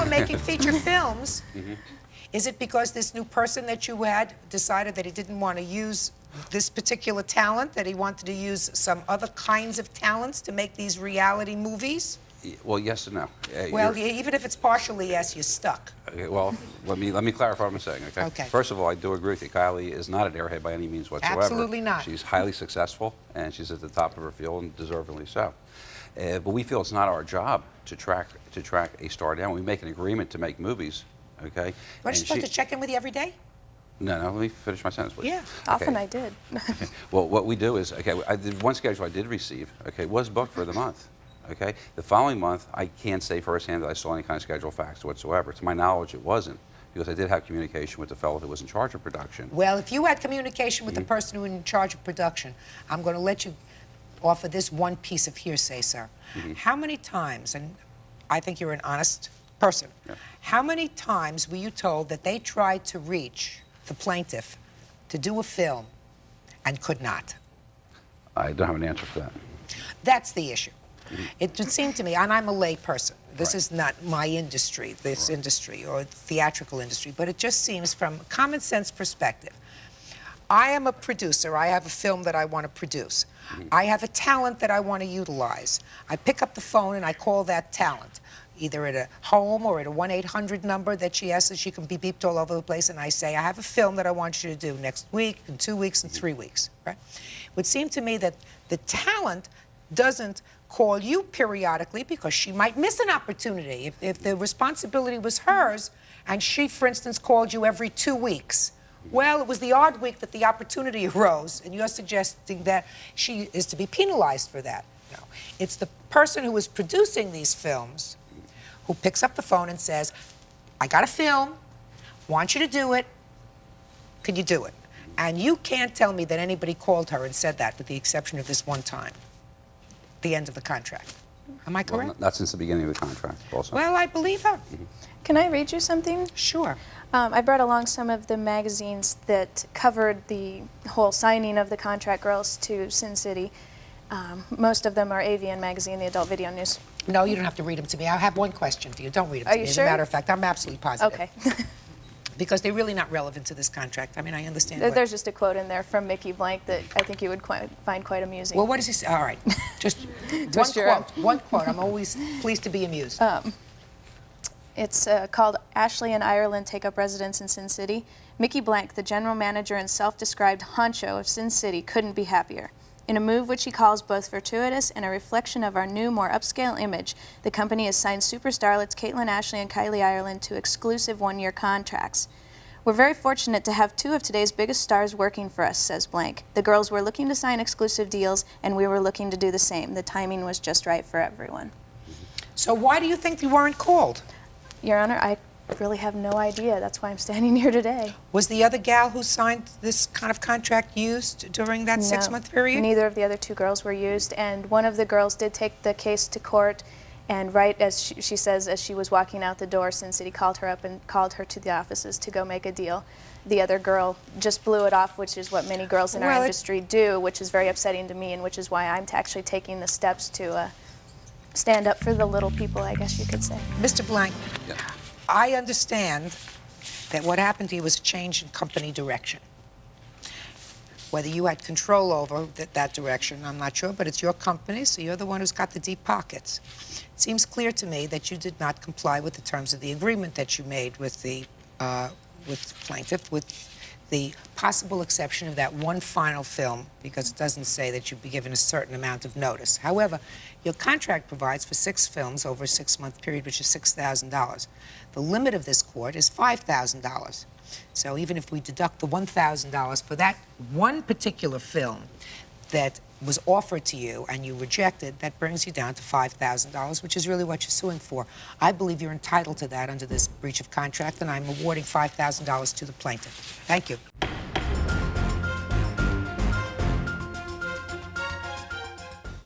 were making feature films, is it because this new person that you had decided that he didn't want to use this particular talent, that he wanted to use some other kinds of talents to make these reality movies? Well, yes and no. Well, even if it's partially yes, you're stuck. Okay, well, let me clarify what I'm saying, okay? Okay. First of all, I do agree with you. Kylie is not an airhead by any means whatsoever. Absolutely not. She's highly successful, and she's at the top of her field, and deservedly so. But we feel it's not our job to track a star down. We make an agreement to make movies, okay? What, are you supposed to check in with you every day? No, let me finish my sentence, please. Yeah. Okay. Often I did. Okay. Well, what we do is, okay, one schedule I did receive, okay, was booked for the month. Okay, the following month, I can't say firsthand that I saw any kind of schedule facts whatsoever. To my knowledge, it wasn't, because I did have communication with the fellow who was in charge of production. Well, if you had communication with the person who was in charge of production, I'm going to let you offer this one piece of hearsay, sir. How many times, and I think you're an honest person, how many times were you told that they tried to reach the plaintiff to do a film and could not? I don't have an answer for that. That's the issue. It would seem to me, and I'm a lay person, this Right. is not my industry, this industry, or theatrical industry, but it just seems from a common sense perspective. I am a producer. I have a film that I want to produce. I have a talent that I want to utilize. I pick up the phone and I call that talent, either at a home or at a 1-800 number that she has so she can be beeped all over the place, and I say, I have a film that I want you to do next week, in 2 weeks, in 3 weeks, right? It would seem to me that the talent doesn't call you periodically because she might miss an opportunity. If the responsibility was hers and she, for instance, called you every 2 weeks, well, it was the odd week that the opportunity arose, and you're suggesting that she is to be penalized for that. No. It's the person who is producing these films who picks up the phone and says, I got a film, want you to do it, can you do it? And you can't tell me that anybody called her and said that, with the exception of this one time. The end of the contract. Am I correct? Well, not since the beginning of the contract, also. Well, I believe her. Can I read you something? Sure. I brought along some of the magazines that covered the whole signing of the contract girls to Sin City. Most of them are AVN Magazine, the Adult Video News. No, you don't have to read them to me. I have one question for you. Don't read them to me. Are you As sure? a matter of fact, I'm absolutely positive. Okay. Because they're really not relevant to this contract. I mean, I understand. There's just a quote in there from Mickey Blank that I think you would find quite amusing. Well, what does he say? All right. Just one Twist your arm. quote. One quote. I'm always pleased to be amused. It's called Ashley and Ireland Take Up Residence in Sin City. Mickey Blank, the general manager and self-described honcho of Sin City, couldn't be happier. In a move which he calls both fortuitous and a reflection of our new, more upscale image, the company has signed super starlets Caitlin Ashley and Kylie Ireland to exclusive one-year contracts. We're very fortunate to have two of today's biggest stars working for us, says Blank. The girls were looking to sign exclusive deals, and we were looking to do the same. The timing was just right for everyone. So why do you think you weren't called? Your Honor, I really have no idea. That's why I'm standing here today. Was the other gal who signed this kind of contract used during that No, 6-month period? Neither of the other two girls were used, and one of the girls did take the case to court, and right as she says, as she was walking out the door, Sin City called her up and called her to the offices to go make a deal. The other girl just blew it off, which is what many girls in our industry do, which is very upsetting to me, and which is why I'm actually taking the steps to stand up for the little people, I guess you could say. Mr. Blank, Yeah. I understand that what happened to you was a change in company direction. Whether you had control over that direction, I'm not sure, but it's your company, so you're the one who's got the deep pockets. It seems clear to me that you did not comply with the terms of the agreement that you made with the plaintiff, with the possible exception of that one final film, because it doesn't say that you'd be given a certain amount of notice. However, your contract provides for 6 films over a 6-month period, which is $6,000. The limit of this court is $5,000. So even if we deduct the $1,000 for that one particular film that was offered to you and you rejected, that brings you down to $5,000, which is really what you're suing for. I believe you're entitled to that under this breach of contract, and I'm awarding $5,000 to the plaintiff. Thank you.